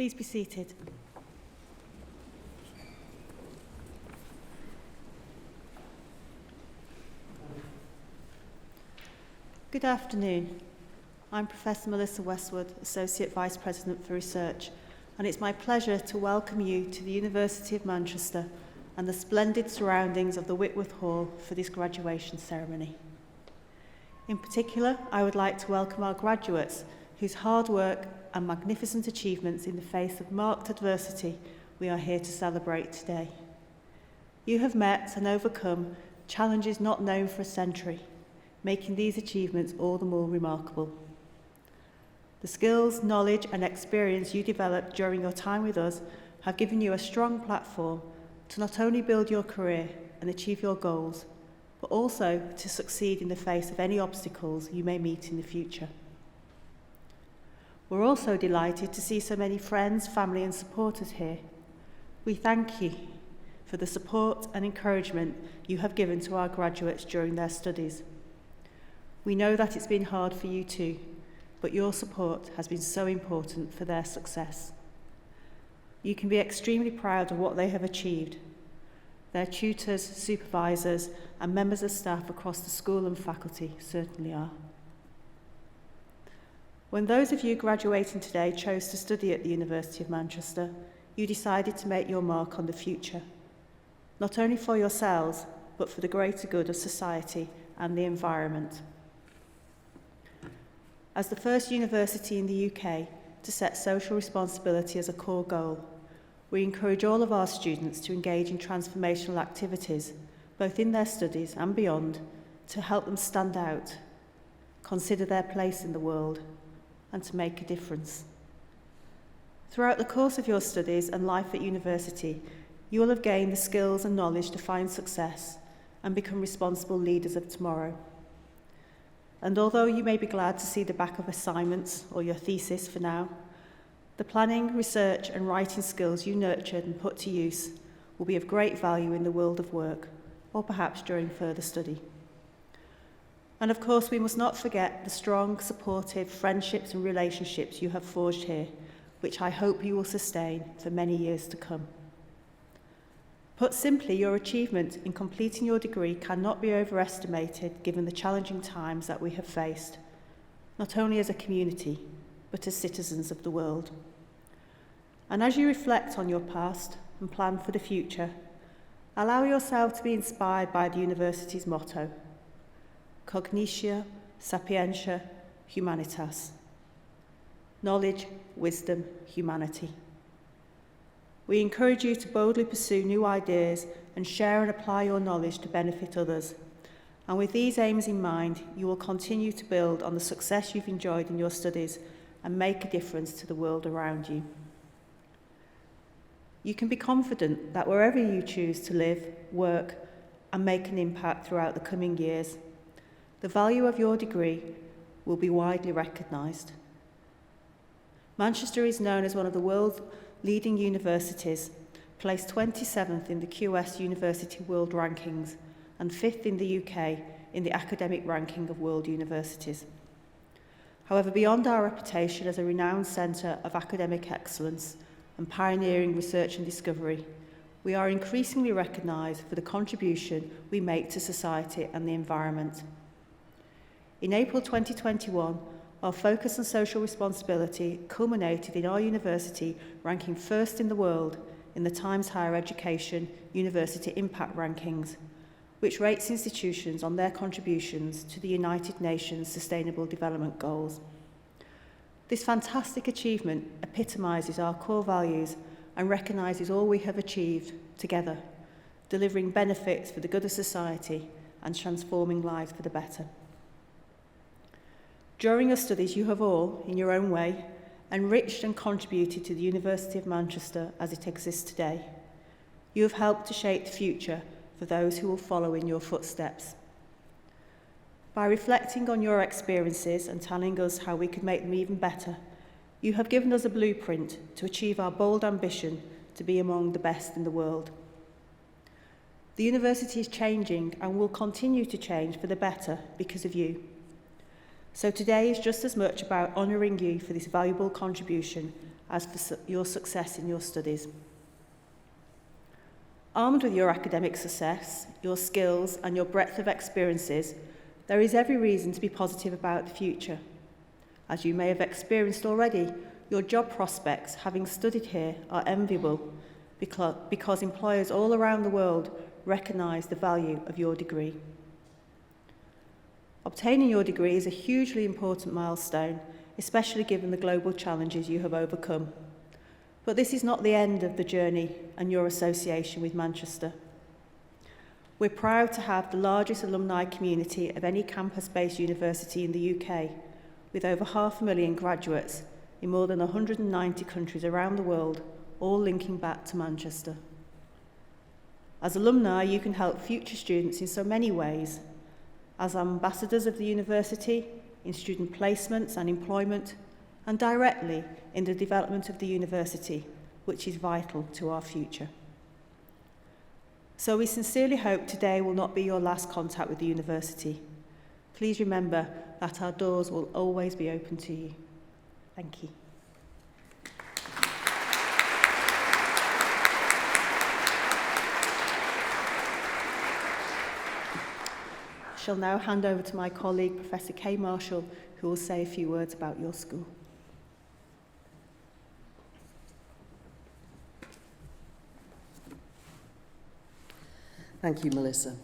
Please be seated. Good afternoon. I'm Professor Melissa Westwood, Associate Vice President for Research, and it's my pleasure to welcome you to the University of Manchester and the splendid surroundings of the Whitworth Hall for this graduation ceremony. In particular, I would like to welcome our graduates whose hard work and magnificent achievements in the face of marked adversity we are here to celebrate today. You have met and overcome challenges not known for a century, making these achievements all the more remarkable. The skills, knowledge and experience you developed during your time with us have given you a strong platform to not only build your career and achieve your goals, but also to succeed in the face of any obstacles you may meet in the future. We're also delighted to see so many friends, family and supporters here. We thank you for the support and encouragement you have given to our graduates during their studies. We know that it's been hard for you too, but your support has been so important for their success. You can be extremely proud of what they have achieved. Their tutors, supervisors, and members of staff across the school and faculty certainly are. When those of you graduating today chose to study at the University of Manchester, you decided to make your mark on the future, not only for yourselves, but for the greater good of society and the environment. As the first university in the UK to set social responsibility as a core goal, we encourage all of our students to engage in transformational activities, both in their studies and beyond, to help them stand out, consider their place in the world, and to make a difference. Throughout the course of your studies and life at university, you will have gained the skills and knowledge to find success and become responsible leaders of tomorrow. And although you may be glad to see the back of assignments or your thesis for now, the planning, research and writing skills you nurtured and put to use will be of great value in the world of work, or perhaps during further study. And of course, we must not forget the strong, supportive friendships and relationships you have forged here, which I hope you will sustain for many years to come. Put simply, your achievement in completing your degree cannot be overestimated given the challenging times that we have faced, not only as a community, but as citizens of the world. And as you reflect on your past and plan for the future, allow yourself to be inspired by the university's motto, Cognitia Sapientia Humanitas. Knowledge, wisdom, humanity. We encourage you to boldly pursue new ideas and share and apply your knowledge to benefit others. And with these aims in mind, you will continue to build on the success you've enjoyed in your studies and make a difference to the world around you. You can be confident that wherever you choose to live, work, and make an impact throughout the coming years, the value of your degree will be widely recognised. Manchester is known as one of the world's leading universities, placed 27th in the QS University World Rankings and 5th in the UK in the academic ranking of world universities. However, beyond our reputation as a renowned centre of academic excellence and pioneering research and discovery, we are increasingly recognised for the contribution we make to society and the environment. In April 2021, our focus on social responsibility culminated in our university ranking first in the world in the Times Higher Education University Impact Rankings, which rates institutions on their contributions to the United Nations Sustainable Development Goals. This fantastic achievement epitomises our core values and recognises all we have achieved together, delivering benefits for the good of society and transforming lives for the better. During your studies, you have all, in your own way, enriched and contributed to the University of Manchester as it exists today. You have helped to shape the future for those who will follow in your footsteps. By reflecting on your experiences and telling us how we could make them even better, you have given us a blueprint to achieve our bold ambition to be among the best in the world. The university is changing and will continue to change for the better because of you. So today is just as much about honouring you for this valuable contribution as for your success in your studies. Armed with your academic success, your skills and your breadth of experiences, there is every reason to be positive about the future. As you may have experienced already, your job prospects, having studied here, are enviable because employers all around the world recognise the value of your degree. Obtaining your degree is a hugely important milestone, especially given the global challenges you have overcome. But this is not the end of the journey and your association with Manchester. We're proud to have the largest alumni community of any campus-based university in the UK, with over 500,000 graduates in more than 190 countries around the world, all linking back to Manchester. As alumni, you can help future students in so many ways, as ambassadors of the university, in student placements and employment, and directly in the development of the university, which is vital to our future. So we sincerely hope today will not be your last contact with the university. Please remember that our doors will always be open to you. Thank you. I shall now hand over to my colleague, Professor Kay Marshall, who will say a few words about your school. Thank you, Melissa.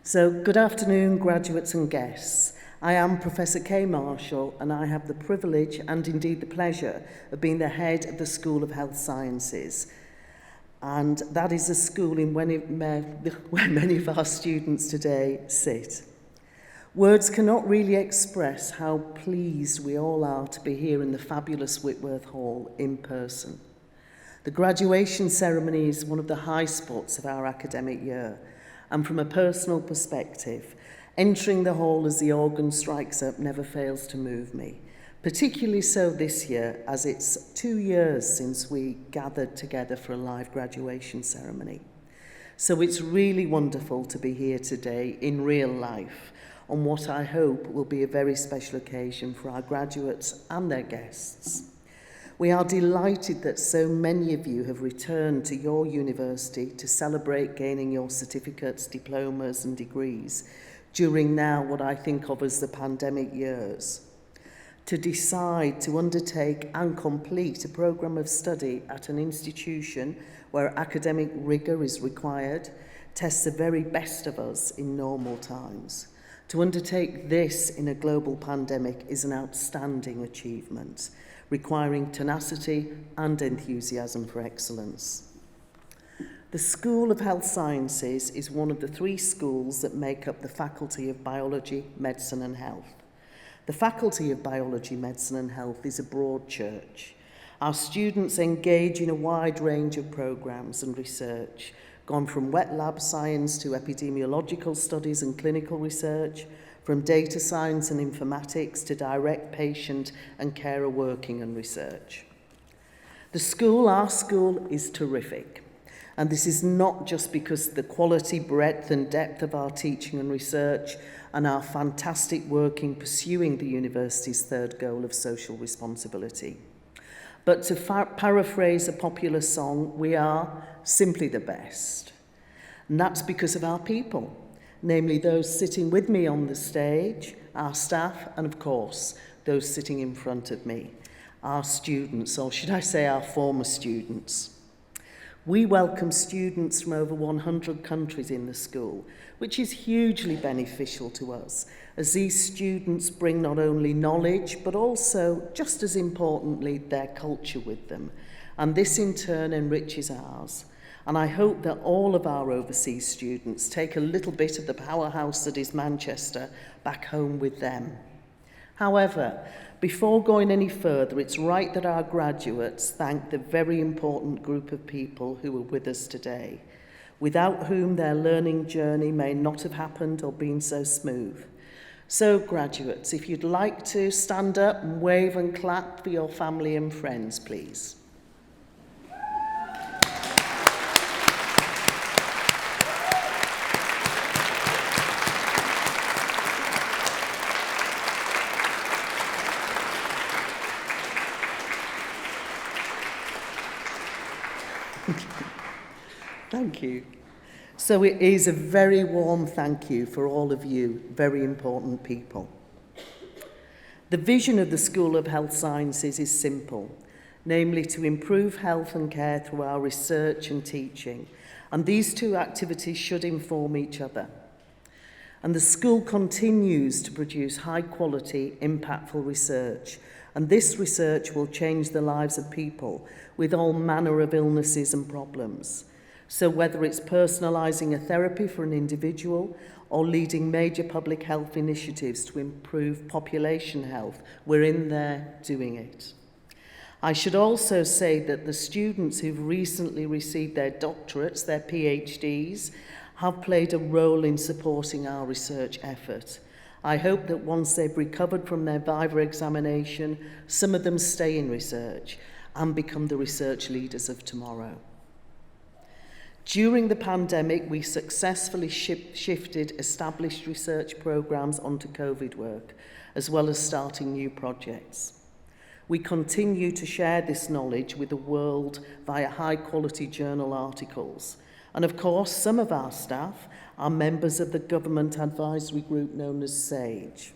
So, good afternoon, graduates and guests. I am Professor Kay Marshall, and I have the privilege and indeed the pleasure of being the head of the School of Health Sciences. And that is a school in where many of our students today sit. Words cannot really express how pleased we all are to be here in the fabulous Whitworth Hall in person. The graduation ceremony is one of the high spots of our academic year, and from a personal perspective, entering the hall as the organ strikes up never fails to move me, particularly so this year, as it's 2 years since we gathered together for a live graduation ceremony. So it's really wonderful to be here today in real life on what I hope will be a very special occasion for our graduates and their guests. We are delighted that so many of you have returned to your university to celebrate gaining your certificates, diplomas and degrees during now what I think of as the pandemic years. To decide to undertake and complete a programme of study at an institution where academic rigour is required tests the very best of us in normal times. To undertake this in a global pandemic is an outstanding achievement, requiring tenacity and enthusiasm for excellence. The School of Health Sciences is one of the 3 schools that make up the Faculty of Biology, Medicine and Health. The Faculty of Biology, Medicine and Health is a broad church. Our students engage in a wide range of programmes and research, gone from wet lab science to epidemiological studies and clinical research, from data science and informatics to direct patient and carer working and research. Our school is terrific. And this is not just because of the quality, breadth and depth of our teaching and research and our fantastic work in pursuing the university's 3rd goal of social responsibility. But to paraphrase a popular song, we are simply the best. And that's because of our people, namely those sitting with me on the stage, our staff, and of course, those sitting in front of me, our students, or should I say our former students. We welcome students from over 100 countries in the school, which is hugely beneficial to us, as these students bring not only knowledge, but also, just as importantly, their culture with them. And this in turn enriches ours. And I hope that all of our overseas students take a little bit of the powerhouse that is Manchester back home with them. However, before going any further, it's right that our graduates thank the very important group of people who are with us today, without whom their learning journey may not have happened or been so smooth. So, graduates, if you'd like to stand up and wave and clap for your family and friends, please. Thank you. So it is a very warm thank you for all of you, very important people. The vision of the School of Health Sciences is simple, namely to improve health and care through our research and teaching, and these two activities should inform each other. And the school continues to produce high-quality, impactful research, and this research will change the lives of people with all manner of illnesses and problems. So whether it's personalising a therapy for an individual or leading major public health initiatives to improve population health, we're in there doing it. I should also say that the students who've recently received their doctorates, their PhDs, have played a role in supporting our research effort. I hope that once they've recovered from their Viva examination, some of them stay in research and become the research leaders of tomorrow. During the pandemic, we successfully shifted established research programs onto COVID work, as well as starting new projects. We continue to share this knowledge with the world via high-quality journal articles. And of course, some of our staff are members of the government advisory group known as SAGE.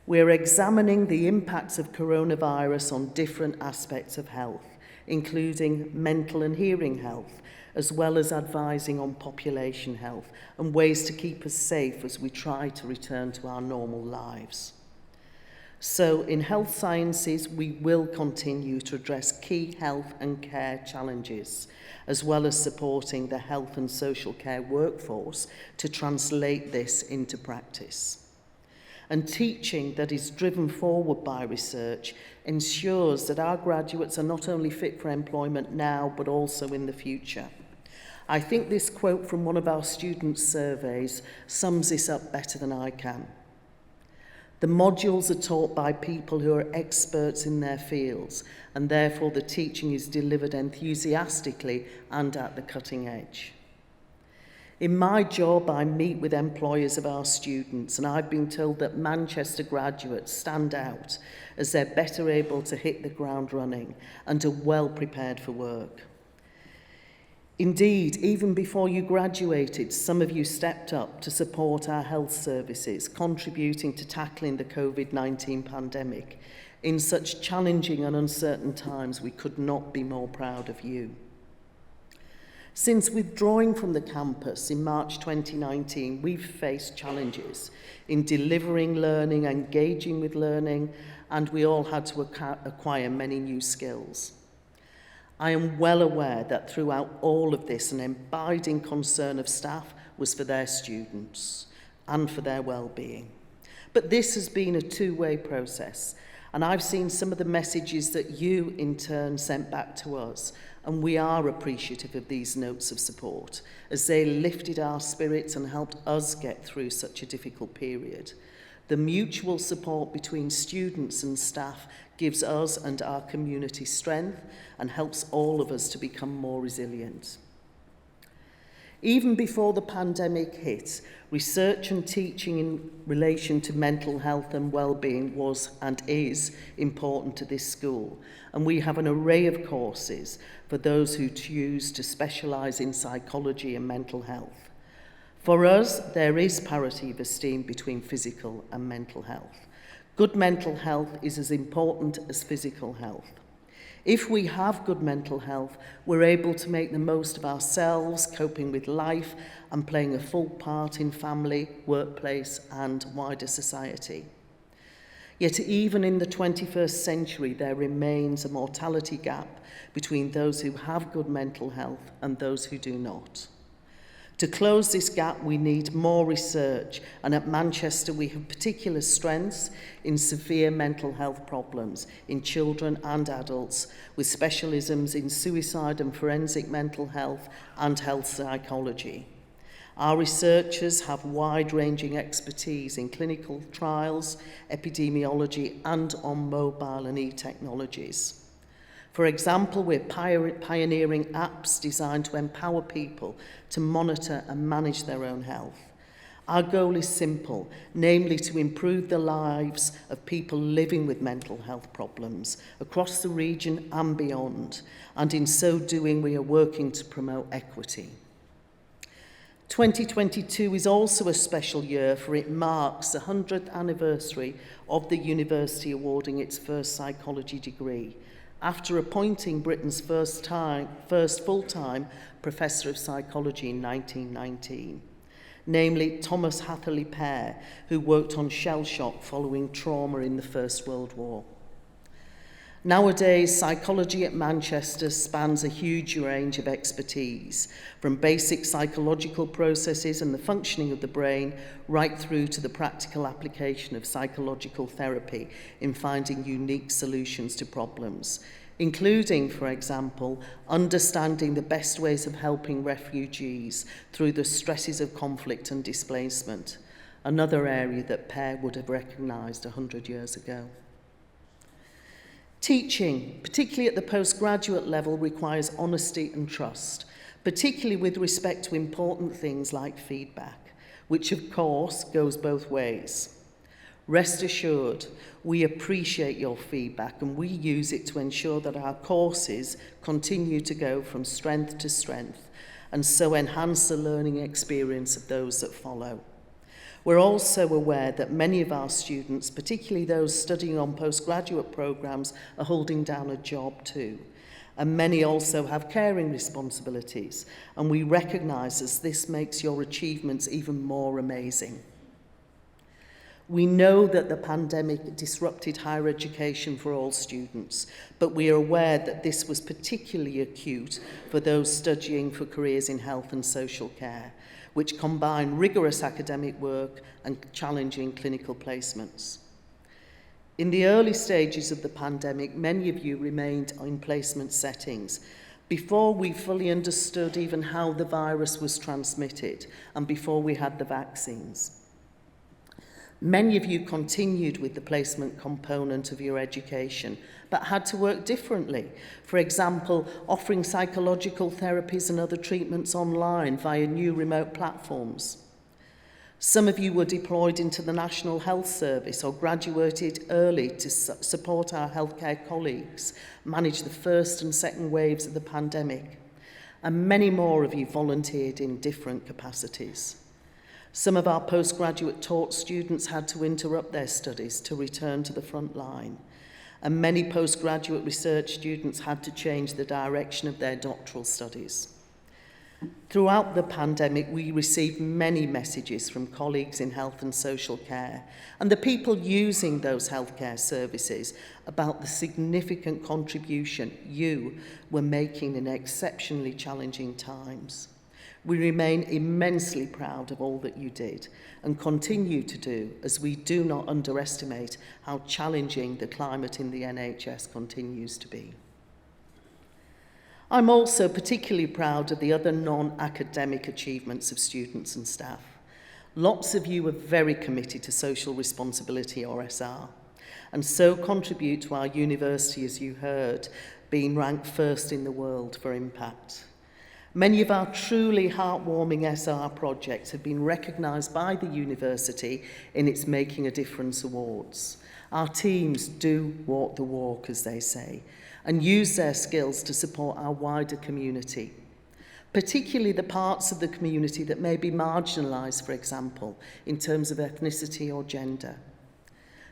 We're examining the impacts of coronavirus on different aspects of health, including mental and hearing health, as well as advising on population health and ways to keep us safe as we try to return to our normal lives. So in health sciences, we will continue to address key health and care challenges, as well as supporting the health and social care workforce to translate this into practice. And teaching that is driven forward by research ensures that our graduates are not only fit for employment now, but also in the future. I think this quote from one of our students' surveys sums this up better than I can. The modules are taught by people who are experts in their fields, and therefore the teaching is delivered enthusiastically and at the cutting edge. In my job, I meet with employers of our students, and I've been told that Manchester graduates stand out as they're better able to hit the ground running and are well prepared for work. Indeed, even before you graduated, some of you stepped up to support our health services, contributing to tackling the COVID-19 pandemic. In such challenging and uncertain times, we could not be more proud of you. Since withdrawing from the campus in March 2019, we've faced challenges in delivering learning, engaging with learning, and we all had to acquire many new skills. I am well aware that throughout all of this, an abiding concern of staff was for their students and for their well-being. But this has been a two-way process, and I've seen some of the messages that you, in turn, sent back to us, and we are appreciative of these notes of support, as they lifted our spirits and helped us get through such a difficult period. The mutual support between students and staff gives us and our community strength and helps all of us to become more resilient. Even before the pandemic hit, research and teaching in relation to mental health and well-being was and is important to this school, and we have an array of courses for those who choose to specialise in psychology and mental health. For us, there is parity of esteem between physical and mental health. Good mental health is as important as physical health. If we have good mental health, we're able to make the most of ourselves, coping with life, and playing a full part in family, workplace, and wider society. Yet even in the 21st century, there remains a mortality gap between those who have good mental health and those who do not. To close this gap, we need more research, and at Manchester we have particular strengths in severe mental health problems in children and adults, with specialisms in suicide and forensic mental health and health psychology. Our researchers have wide-ranging expertise in clinical trials, epidemiology, and on mobile and e-technologies. For example, we're pioneering apps designed to empower people to monitor and manage their own health. Our goal is simple, namely to improve the lives of people living with mental health problems across the region and beyond, and in so doing we are working to promote equity. 2022 is also a special year, for it marks the 100th anniversary of the university awarding its first psychology degree, after appointing Britain's first full-time Professor of Psychology in 1919, namely Thomas Hatherley Pear, who worked on shell shock following trauma in the First World War. Nowadays, psychology at Manchester spans a huge range of expertise, from basic psychological processes and the functioning of the brain, right through to the practical application of psychological therapy in finding unique solutions to problems, including, for example, understanding the best ways of helping refugees through the stresses of conflict and displacement, another area that Pear would have recognised 100 years ago. Teaching, particularly at the postgraduate level, requires honesty and trust, particularly with respect to important things like feedback, which of course goes both ways. Rest assured, we appreciate your feedback and we use it to ensure that our courses continue to go from strength to strength and so enhance the learning experience of those that follow. We're also aware that many of our students, particularly those studying on postgraduate programmes, are holding down a job too. And many also have caring responsibilities, and we recognise that this makes your achievements even more amazing. We know that the pandemic disrupted higher education for all students, but we are aware that this was particularly acute for those studying for careers in health and social care, which combine rigorous academic work and challenging clinical placements. In the early stages of the pandemic, many of you remained in placement settings before we fully understood even how the virus was transmitted and before we had the vaccines. Many of you continued with the placement component of your education, but had to work differently. For example, offering psychological therapies and other treatments online via new remote platforms. Some of you were deployed into the National Health Service or graduated early to support our healthcare colleagues manage the first and second waves of the pandemic. And many more of you volunteered in different capacities. Some of our postgraduate taught students had to interrupt their studies to return to the front line, and many postgraduate research students had to change the direction of their doctoral studies. Throughout the pandemic, we received many messages from colleagues in health and social care and the people using those healthcare services about the significant contribution you were making in exceptionally challenging times. We remain immensely proud of all that you did and continue to do, as we do not underestimate how challenging the climate in the NHS continues to be. I'm also particularly proud of the other non-academic achievements of students and staff. Lots of you are very committed to social responsibility, or SR, and so contribute to our university, as you heard, being ranked first in the world for impact. Many of our truly heartwarming SR projects have been recognised by the university in its Making a Difference awards. Our teams do walk the walk, as they say, and use their skills to support our wider community, particularly the parts of the community that may be marginalised, for example, in terms of ethnicity or gender.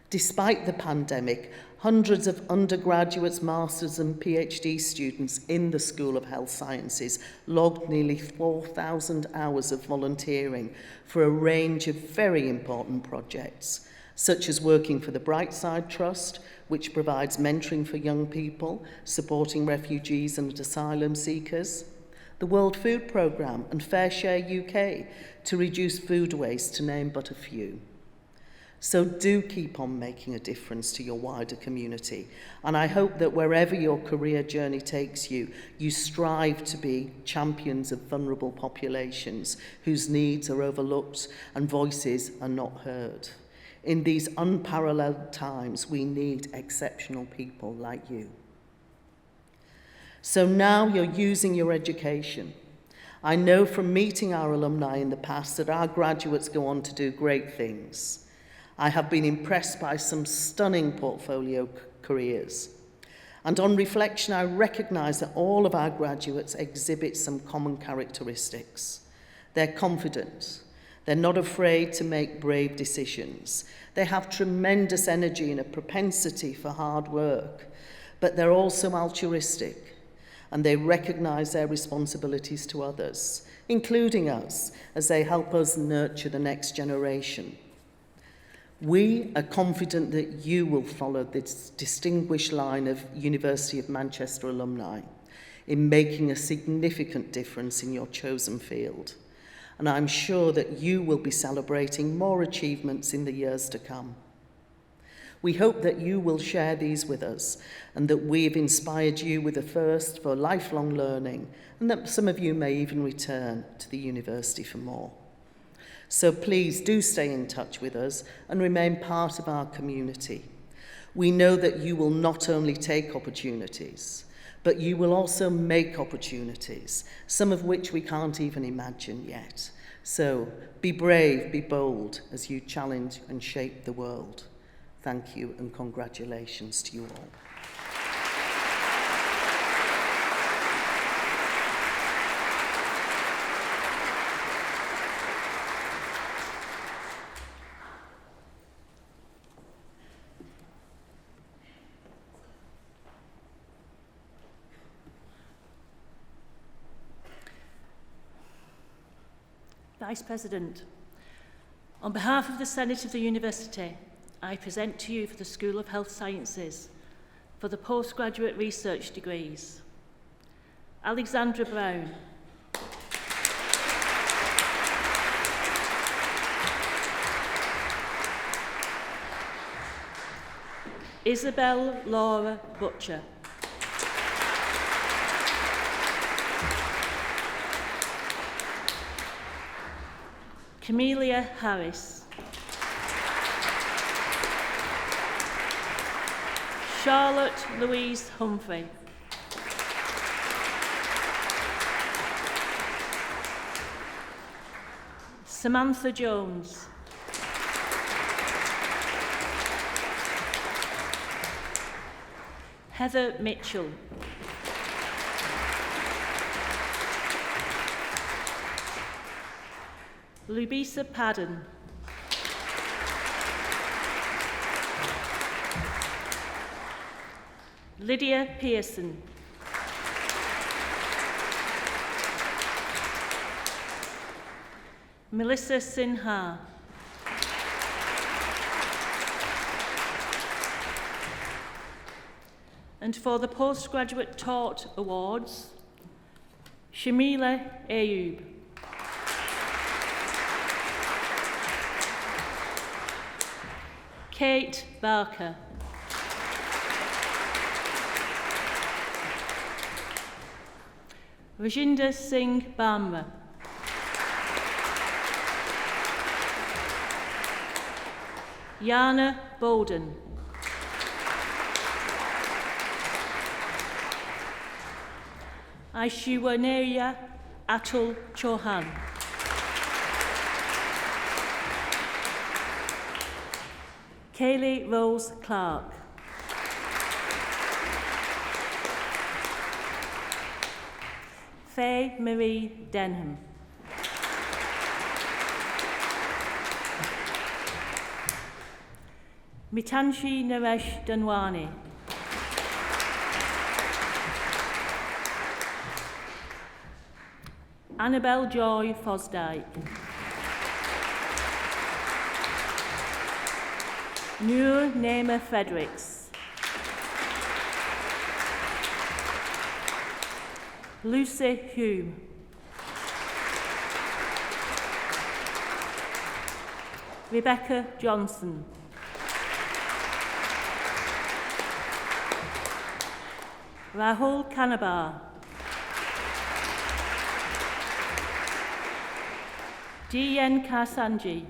Despite the pandemic, hundreds of undergraduates, masters and PhD students in the School of Health Sciences logged nearly 4,000 hours of volunteering for a range of very important projects, such as working for the Brightside Trust, which provides mentoring for young people, supporting refugees and asylum seekers, the World Food Programme and Fair Share UK to reduce food waste, to name but a few. So do keep on making a difference to your wider community. And I hope that wherever your career journey takes you, you strive to be champions of vulnerable populations whose needs are overlooked and voices are not heard. In these unparalleled times, we need exceptional people like you. So now you're using your education. I know from meeting our alumni in the past that our graduates go on to do great things. I have been impressed by some stunning portfolio careers. And on reflection, I recognise that all of our graduates exhibit some common characteristics. They're confident. They're not afraid to make brave decisions. They have tremendous energy and a propensity for hard work, but they're also altruistic, and they recognise their responsibilities to others, including us, as they help us nurture the next generation. We are confident that you will follow this distinguished line of University of Manchester alumni in making a significant difference in your chosen field. And I'm sure that you will be celebrating more achievements in the years to come. We hope that you will share these with us and that we have inspired you with a thirst for lifelong learning and that some of you may even return to the university for more. So please do stay in touch with us and remain part of our community. We know that you will not only take opportunities, but you will also make opportunities, some of which we can't even imagine yet. So be brave, be bold as you challenge and shape the world. Thank you and congratulations to you all. Vice President, on behalf of the Senate of the University, I present to you for the School of Health Sciences for the postgraduate research degrees. Alexandra Brown. Isabel Laura Butcher. Camelia Harris. Charlotte Louise Humphrey. Samantha Jones. Heather Mitchell. Lubisa Padden. Lydia Pearson. Melissa Sinha. And for the Postgraduate Taught Awards, Shamila Ayoub. Kate Barker. Rajinder Singh Bamra. Yana Bolden. Aishwarya Atul Chauhan. Kaylee Rose Clark. Faye Marie Denham. Mitanshi Naresh Danwani. Annabelle Joy Fosdyke. Noor Naima Fredericks. Lucy Hume. Rebecca Johnson. Rahul Kanabar. D.N. Karsanji.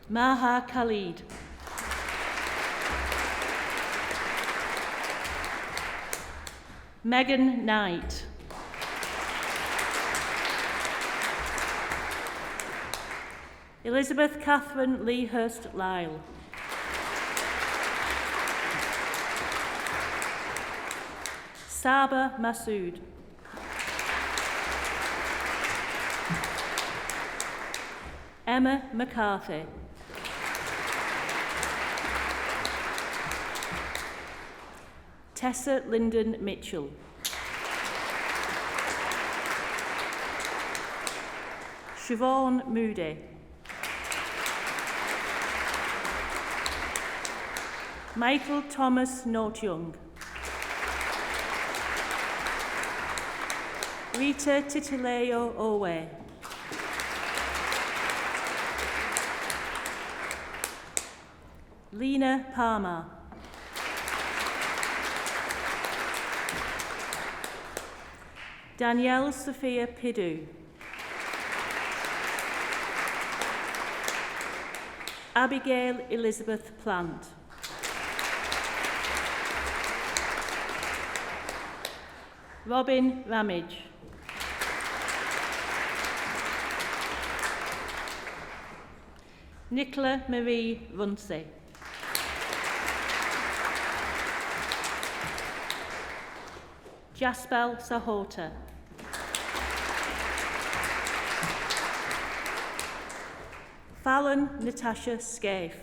Maha Khalid. Megan Knight. Elizabeth Catherine Leehurst Lyle. Saba Masood. Emma McCarthy. Tessa Lyndon Mitchell. Siobhan Moody. Michael Thomas Nortyoung. Rita Titileo Owe. Lena Palmer. Danielle Sophia Pidu. Abigail Elizabeth Plant. Robin Ramage. Nicola Marie Runcie. Jaspel Sahota. Fallon Natasha Scaife.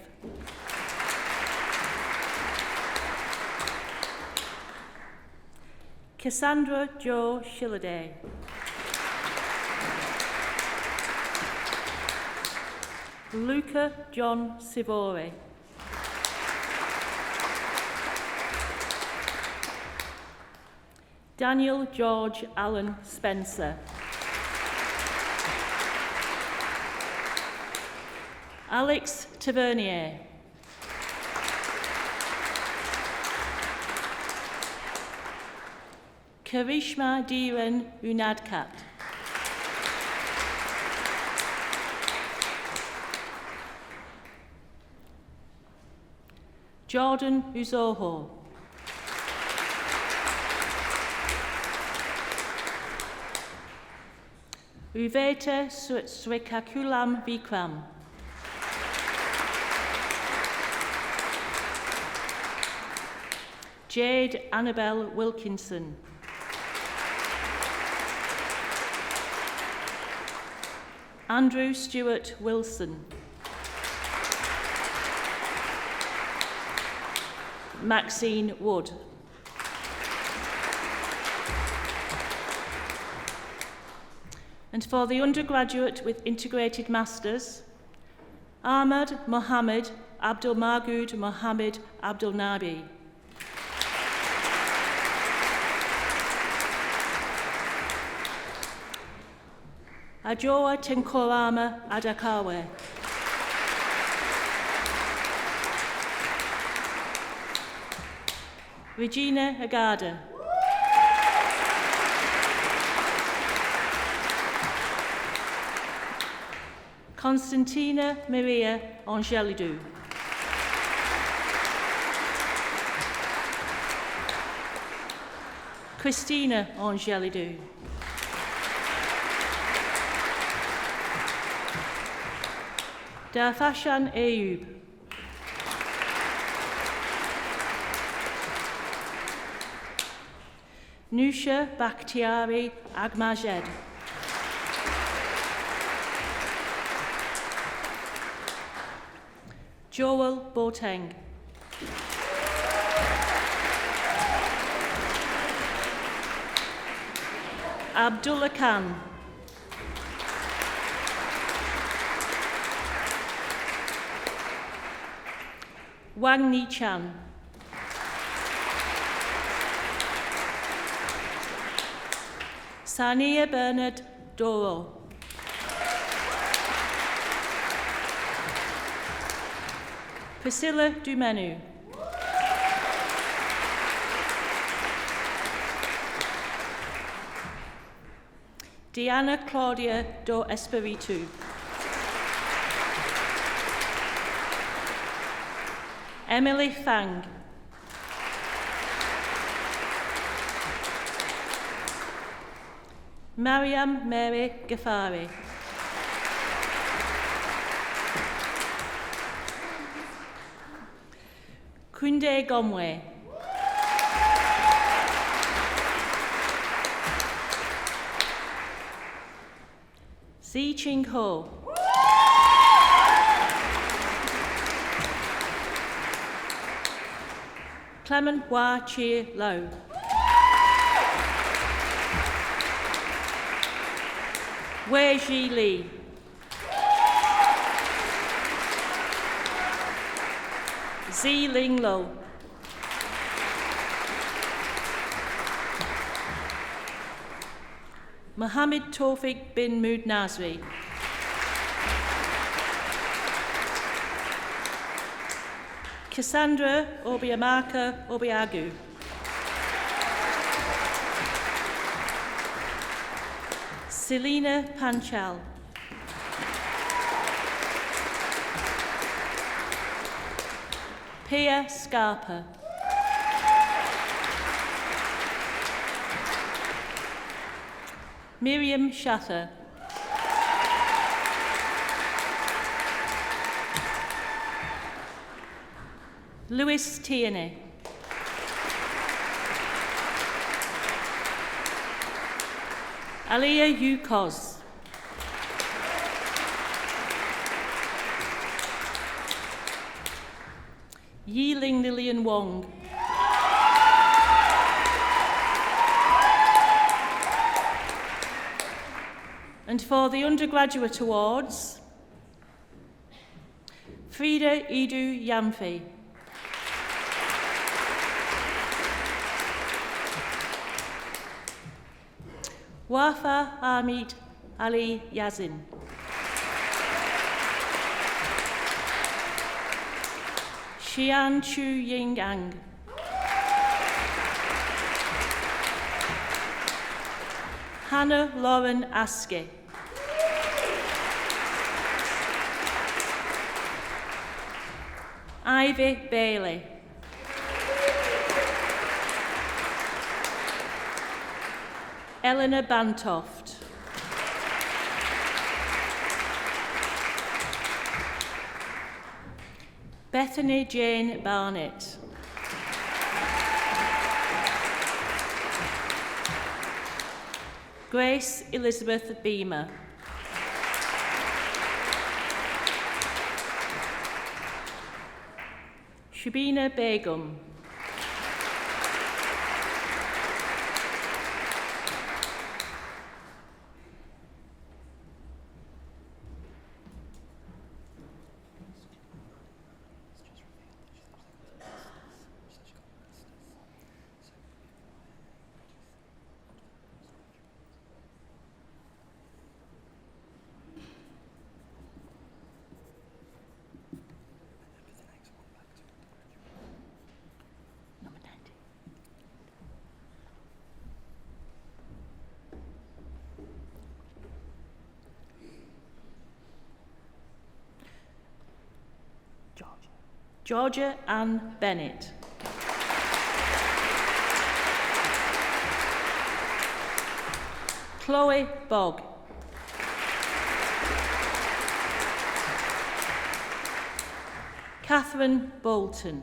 Cassandra Jo Shilladay. Luca John Sivori. Daniel George Allen Spencer. Alex Tavernier. Karishma Dhiren Unadkat. Jordan Uzoho. Uveta Srikakulam Vikram. Jade Annabelle Wilkinson. Andrew Stewart Wilson. Maxine Wood. And for the undergraduate with integrated masters, Ahmad Mohammed Abdul Magood Mohammed Abdul Nabi. Ajoa Tenkorama Adakawe. Regina Agada. Constantina Maria Angelidou. Christina Angelidou. Darfashan Ayub. Nusha Bakhtiari Agmajed. Joel Boateng. Abdullah Khan. Wang Ni Chan. Sania Bernard Doro. Priscilla Dumenu. Diana Claudia do Espiritu. Emily Fang. Mariam Mary Ghaffari. Kunde Gomwe. Zi Ching Ho. Clement Hua Chi Lo. Wei Ji Li. Zi Ling Lo. Mohammed Tawfiq bin Mood Nasri. Cassandra Obiamaka Obiagu. Selina Panchal. Pia Scarpa. Miriam Shather. Louis Tierney. Aliyah Yukos. Yiling Lillian Wong. And for the undergraduate awards, Frida Idu Yamfi. Wafa Hamid Ali Yazin. Xian Chu Ying Ang. Hannah Lauren Aske. Ivy Bailey. Eleanor Bantoft. Bethany Jane Barnett. Grace Elizabeth Beamer. Shabina Begum. Georgia Ann Bennett. Chloe Bogg. Catherine Bolton.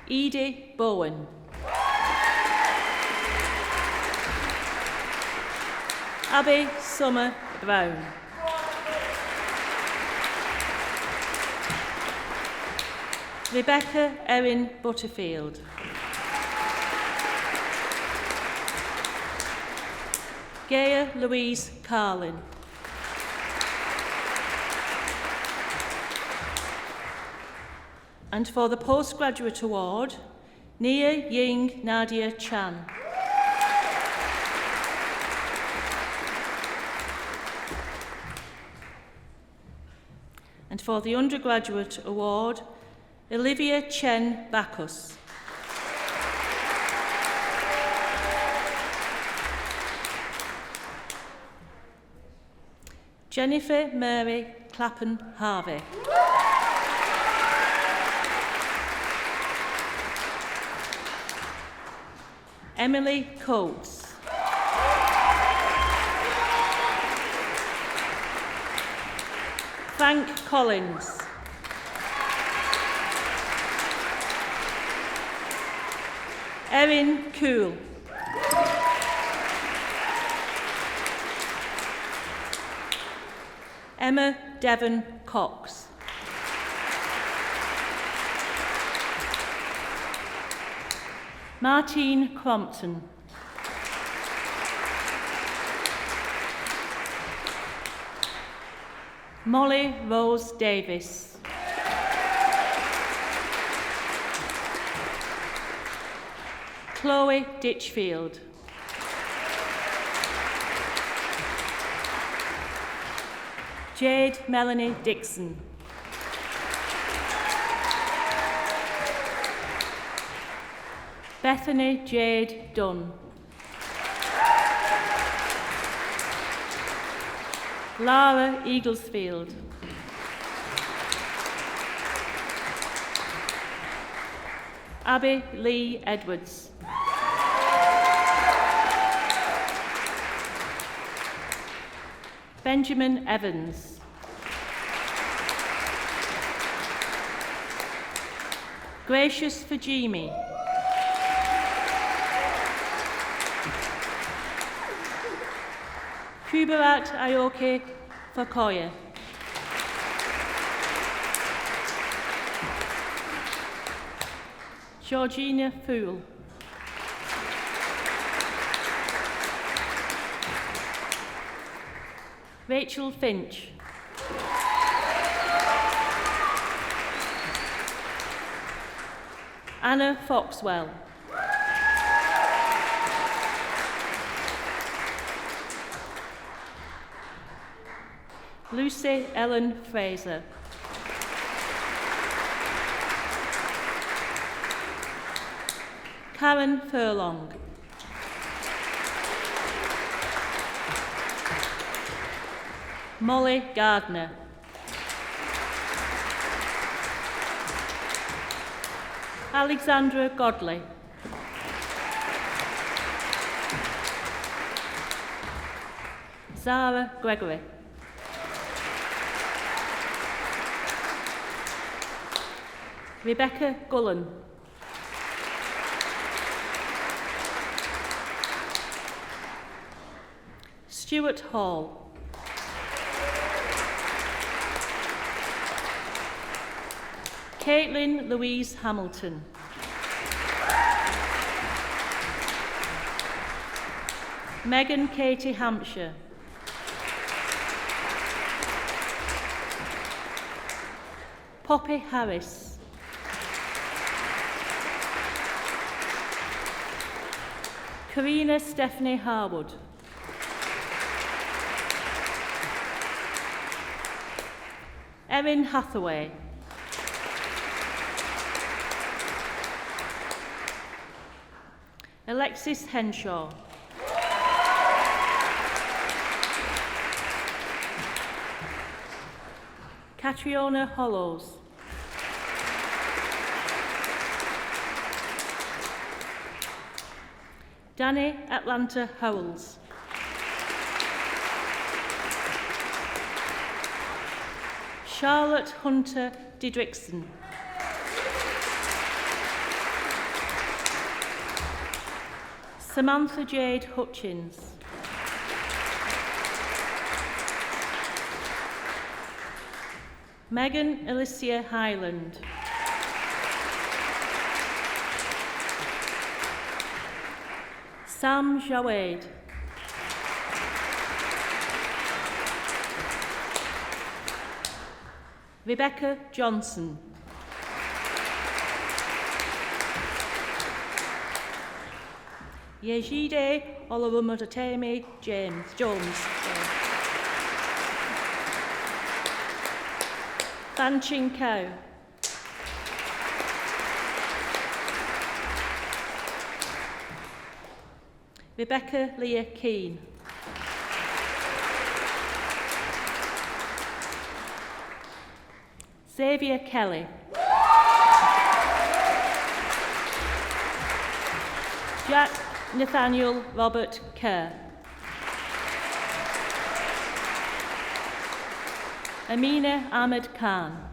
Edie Bowen. Abby Summer Brown. Rebecca Erin Butterfield. Gaia Louise Carlin. And for the Postgraduate Award, Nia Ying Nadia Chan. And for the Undergraduate Award, Olivia Chen Bacchus. Jennifer Mary Clapham Harvey. Emily Coates. Frank Collins. Erin Cool. Emma Devon Cox. Martine Crompton. Molly Rose Davis. Chloe Ditchfield. Jade Melanie Dixon. Bethany Jade Dunn. Lara Eaglesfield. Abby Lee Edwards. Benjamin Evans. Gracious Fajimi. Kubarat Ayoke Fakoya. Georgina Fool. Rachel Finch. Anna Foxwell. Lucy Ellen Fraser. Karen Furlong. Molly Gardner. Alexandra Godley. Zara Gregory. Rebecca Gullen. Stuart Hall. Caitlin Louise Hamilton. Megan Katie Hampshire. Poppy Harris. Karina Stephanie Harwood. Erin Hathaway. Alexis Henshaw. Catriona Hollows. Danny Atlanta Howells. Charlotte Hunter Didrikson. Samantha Jade Hutchins. Megan Alicia Highland. Sam Jawed. Rebecca Johnson. Yejide Olawumatemi Jones. Fan Ching Kao. Rebecca Leah Keane. Xavier Kelly. Nathaniel Robert Kerr. Amina Ahmed Khan.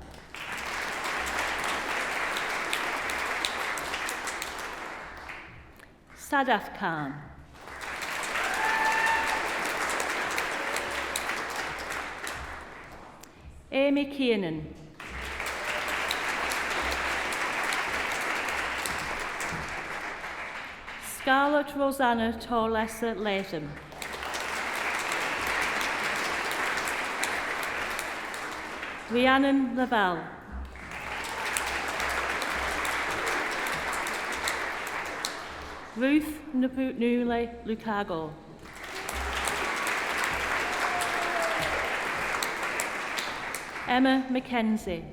Sadaf Khan. Amy Kiernan. Scarlett Rosanna Torlessa Latham. Rhiannon Laval. Ruth Nule Lucago. Emma Mackenzie.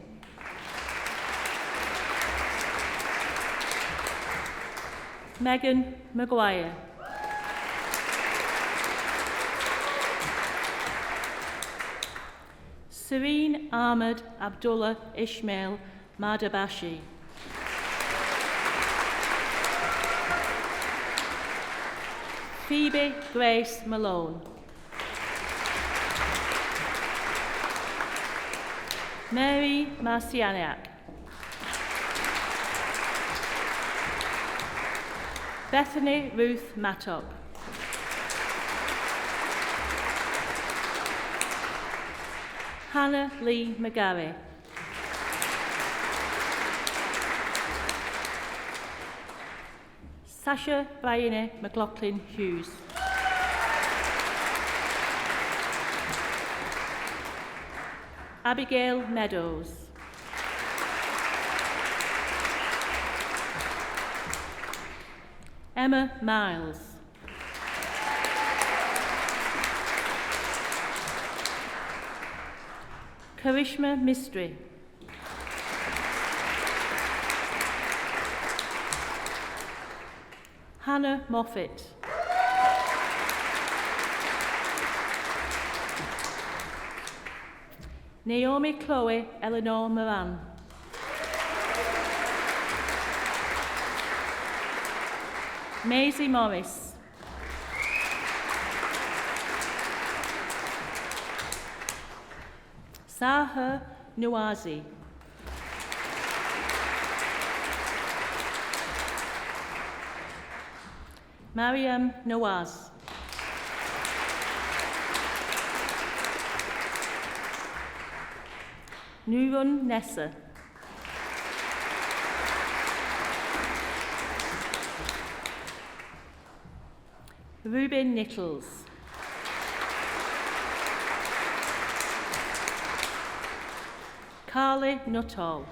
Megan Maguire. Serene Ahmed Abdullah Ishmael Madabashi. Phoebe Grace Malone. Mary Marcianiak. Bethany Ruth Mattock. Hannah Lee McGarry. Sasha Bryony McLaughlin Hughes. Abigail Meadows. Emma Miles. Karishma Mistry. Hannah Moffat. Naomi Chloe Eleanor Moran. Maisie Morris. Saha Nuazi. Mariam Nawaz. Nurun Nessa. Ruben Nichols. Carly Nuttall.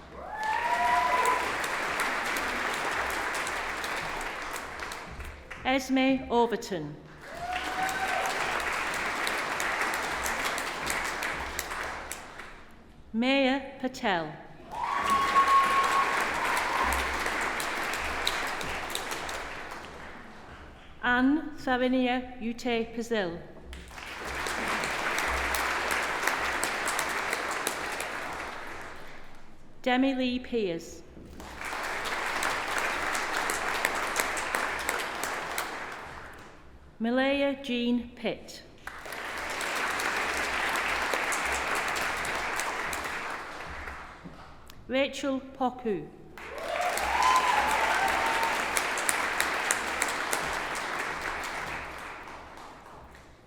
Esme Overton. Maya Patel. Anne Savinia Ute Pazil. Demi Lee Pears. Malaya Jean Pitt. Rachel Poku.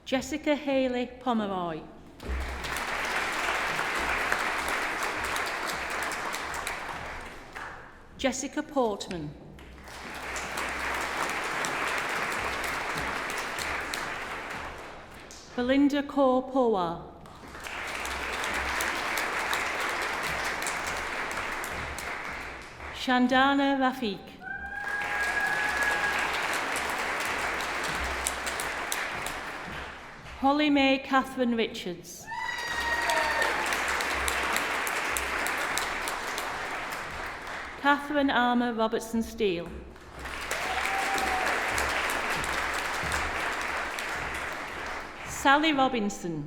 Jessica Haley Pomeroy. Jessica Portman. Belinda Kaur Powar. Shandana Rafiq. Holly Mae Catherine Richards. Catherine Armour Robertson Steele. Sally Robinson.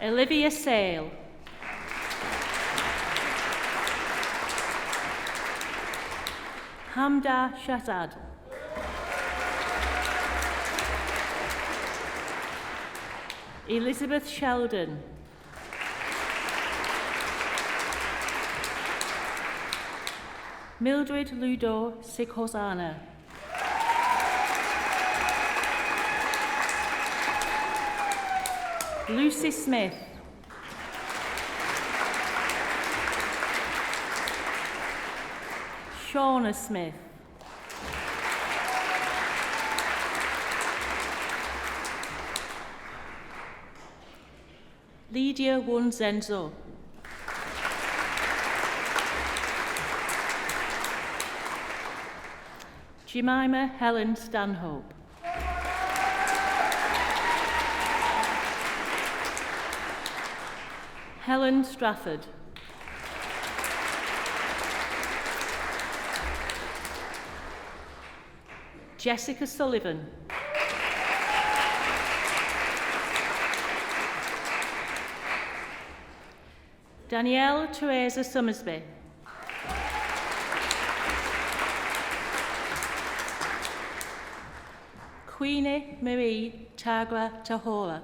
Olivia Sale. Hamda Shahzad. Elizabeth Sheldon. Mildred Ludo Sikhosana. Lucy Smith. Shauna Smith. Lydia Wunzenzo. Jemima Helen Stanhope. Helen Strafford. Jessica Sullivan. Danielle Teresa Summersby. Queenie Marie Tagra Tahora.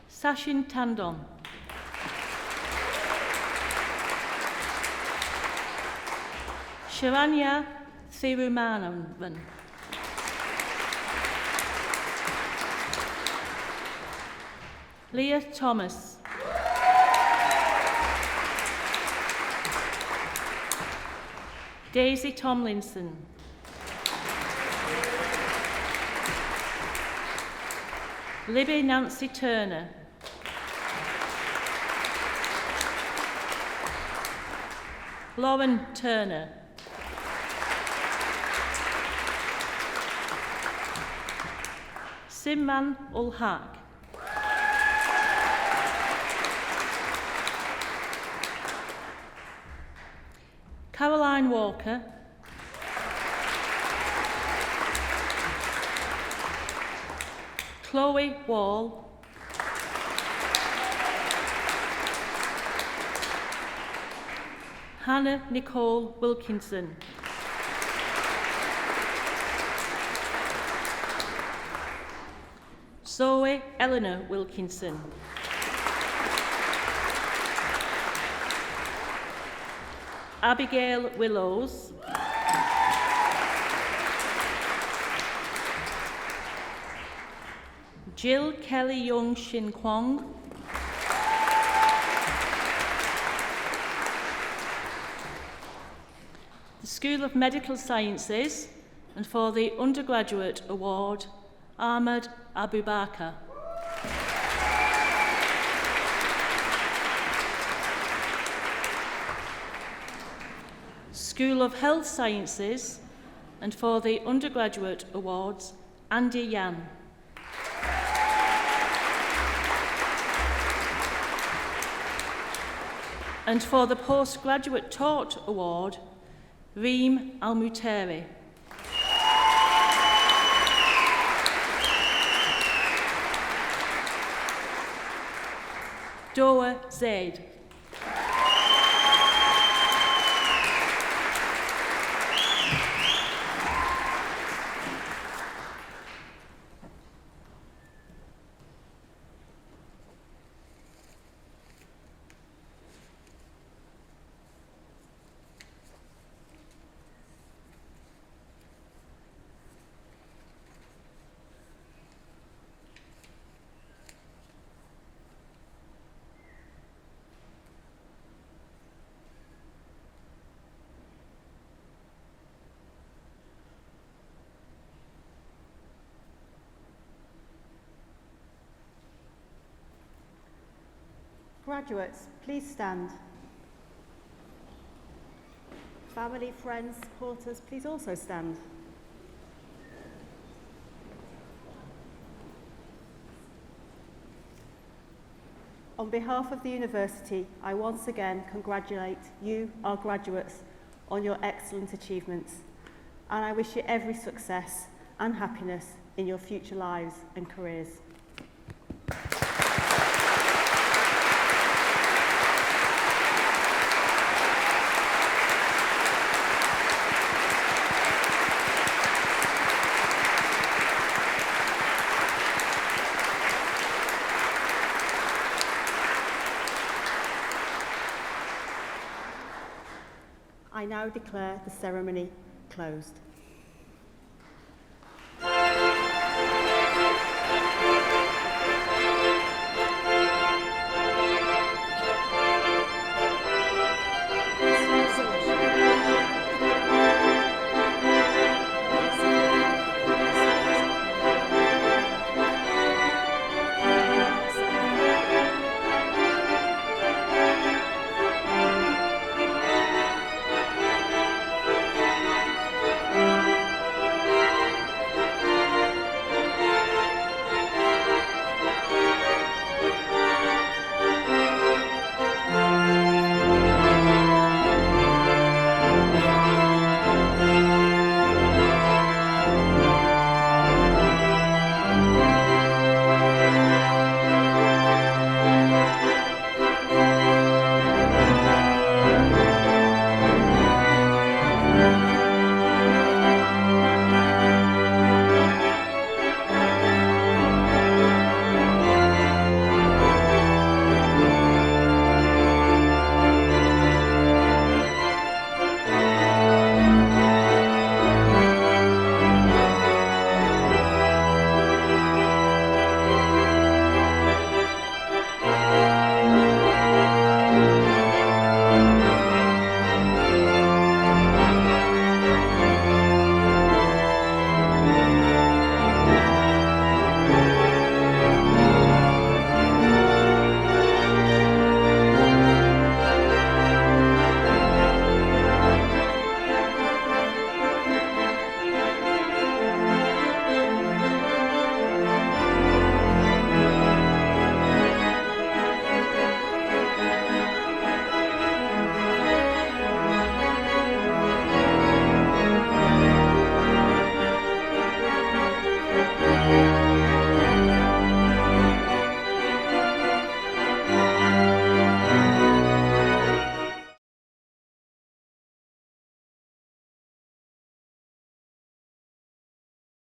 Sachin Tandon. Sharanya Thirumananthan. Leah Thomas. Daisy Tomlinson. Libby Nancy Turner. Lauren Turner. Simman ul Haq. Caroline Walker. Chloe Wall. Hannah Nicole Wilkinson. Zoe Eleanor Wilkinson. Abigail Willows. Jill Kelly Young Shin Kwong. The School of Medical Sciences, and for the Undergraduate Award, Ahmed Abubakar. School of Health Sciences, and for the Undergraduate Awards, Andy Yan. And for the Postgraduate Taught Award, Reem Al-Muteri. Dora Zaid. Graduates, please stand. Family, friends, supporters, please also stand. On behalf of the university, I once again congratulate you, our graduates, on your excellent achievements, and I wish you every success and happiness in your future lives and careers. I now declare the ceremony closed.